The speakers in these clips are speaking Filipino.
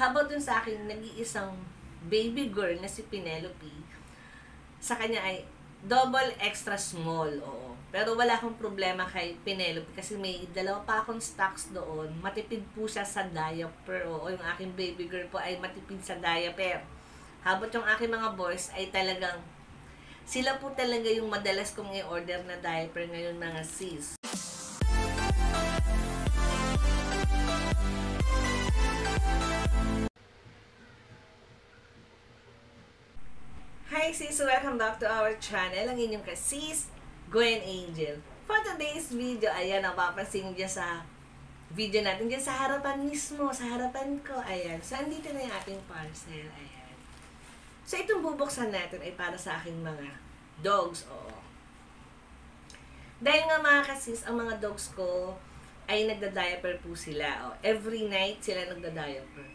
Habang dun sa akin, nag-iisang baby girl na si Penelope, sa kanya ay double extra small, oo. Pero wala akong problema kay Penelope kasi may dalawa pa akong stocks doon. Matipid po siya sa diaper, oo. Yung aking baby girl po ay matipid sa diaper. Habang yung aking mga boys ay talagang, sila po talaga yung madalas kong i-order na diaper ngayon, mga sis. Hi sis! Welcome back to our channel. Ang inyong kasis, Gwen Angel. For today's video, ayan, napapansin niyo sa video natin dyan sa harapan mismo, sa harapan ko. Ayan. So, andito na yung ating parcel. Ayan. So, itong bubuksan natin ay para sa aking mga dogs. Oo. Dahil nga mga kasis, ang mga dogs ko ay nagda-diaper po sila. O, every night sila nagda-diaper.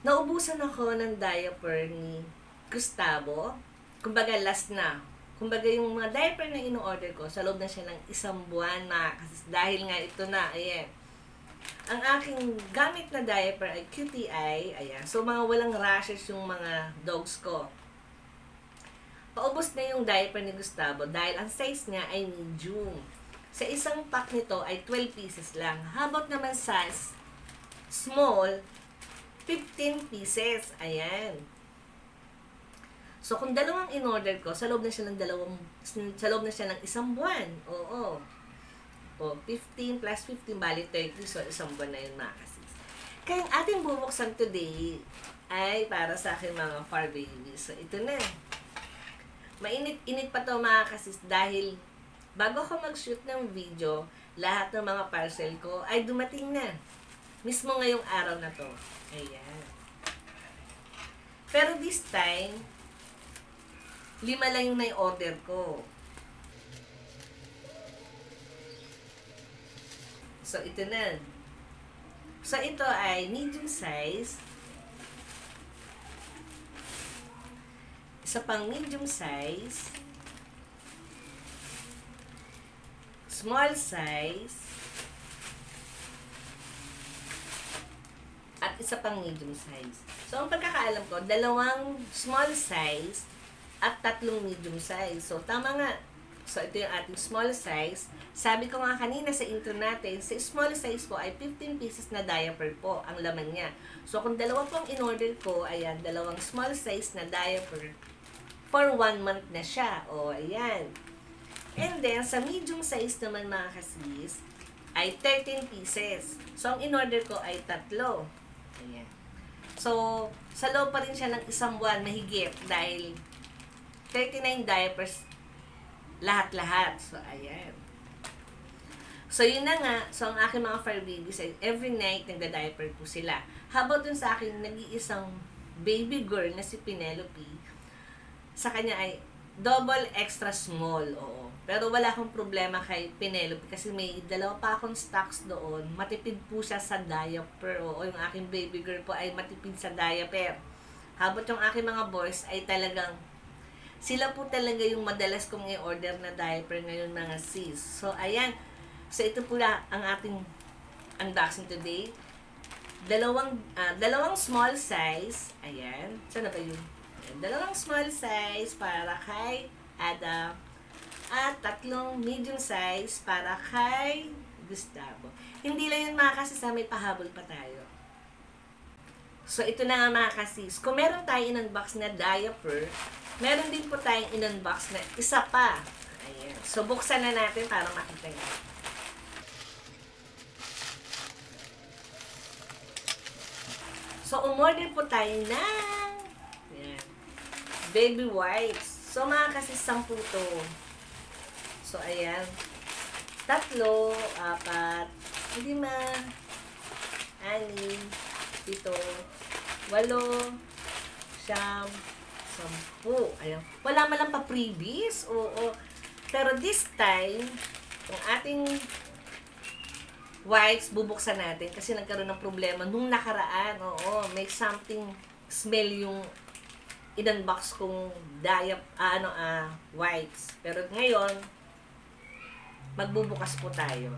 Naubusan ako ng diaper ni Gustavo. Kumbaga last na. Kumbaga yung mga diaper na ino-order ko, sa loob na siya ng isang buwan na. Kasi dahil nga ito na, ayan. Ang aking gamit na diaper ay QTI. Ayan. So mga walang rashes yung mga dogs ko. Paubos na yung diaper ni Gustavo dahil ang size niya ay medium. Sa isang pack nito ay 12 pieces lang. Habang naman size small, 15 pieces. Ayan. So, kung dalawang in-order ko, sa loob na siya ng isang buwan. Oo. O, 15 plus 15, bali 30. So, isang buwan na yun, mga kasis. Kaya ang ating bubuksan today ay para sa akin mga fur babies. So, ito na. Mainit-init pa to mga kasis dahil bago ako mag-shoot ng video, lahat ng mga parcel ko ay dumating na. Mismo ngayong araw na to. Ayan. Pero this time, 5 lang yung na-order ko. So, ito na. So, ito ay medium size. Isa pang medium size. Small size. At isa pang medium size. So, ang pagkakaalam ko, 2 small size at 3 medium size. So, tama nga. So, ito yung ating small size. Sabi ko nga kanina sa intro natin, sa small size po ay 15 pieces na diaper po ang laman niya. So, kung 2 pong in-order ko, ayan, 2 small size na diaper for 1 month na siya. O, ayan. And then, sa medium size naman mga kasis, ay 13 pieces. So, ang in-order ko ay 3. Ayan. So, sa loob pa rin siya ng isang buwan mahigit dahil 39 diapers lahat-lahat. So, ayan. So, yun na nga. So, ang aking mga fur babies ay every night nagda-diaper po sila. Habang dun sa akin, nag-iisang baby girl na si Penelope, sa kanya ay double extra small. Oo. Pero wala akong problema kay Penelope kasi may 2 pa akong stocks doon. Matipid po siya sa diaper. Oo. Yung aking baby girl po ay matipid sa diaper. Habang yung aking mga boys ay talagang, sila po talaga yung madalas kong i-order na diaper ngayon, mga sis. So, ayan. So, ito po ang ating unboxing today. Dalawang small size. Ayan. Saan na ba yun? Ayan. 2 small size para kay Adam. At 3 medium size para kay Gustavo. Hindi lang yun mga kasis, may pahabol pa tayo. So, ito na nga mga kasis. Kung meron tayo in-unbox na diaper, meron din po tayong in-unbox na isa pa. Ayan. So, buksan na natin para makita nyo. So, umorder po tayo ng ayan, baby wipes. So, mga kasis, 10 to. So, ayan. 3, 4, 5, 6, 7, 8, 9, 10. Ayan. Wala man lang pa freebies. Oo. Pero this time, yung ating wipes, bubuksan natin kasi nagkaroon ng problema nung nakaraan. Oo. May something smell yung in-unbox kong wipes. Pero ngayon, magbubukas po tayo.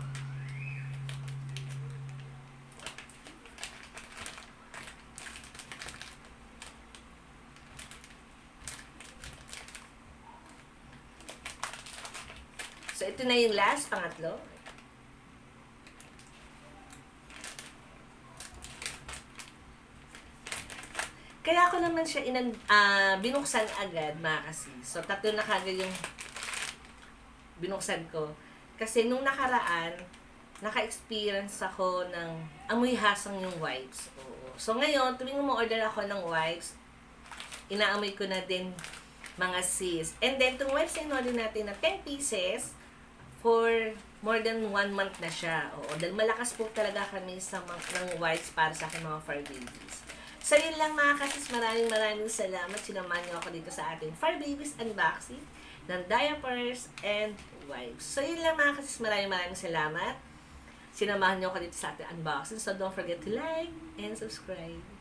So, ito na yung last, pangatlo. Kaya ako naman siya binuksan agad, mga kasis. So, 3 na kagad yung binuksan ko. Kasi nung nakaraan, naka-experience ako ng amoy hasang yung wipes. Oo. So, ngayon, tuwing mo-order ako ng wipes, inaamoy ko na din, mga sis. And then, itong wipes na in-order natin na 10 pieces, for more than 1 month na siya. Oo. Dahil malakas po talaga kami sa ng wipes para sa aking mga fur babies. So, yun lang mga kasis. Maraming salamat. Sinamahan niyo ako dito sa ating Fur Babies unboxing ng diapers and wipes. So, yun lang mga kasis. Maraming salamat. Sinamahan niyo ako dito sa ating unboxing. So, don't forget to like and subscribe.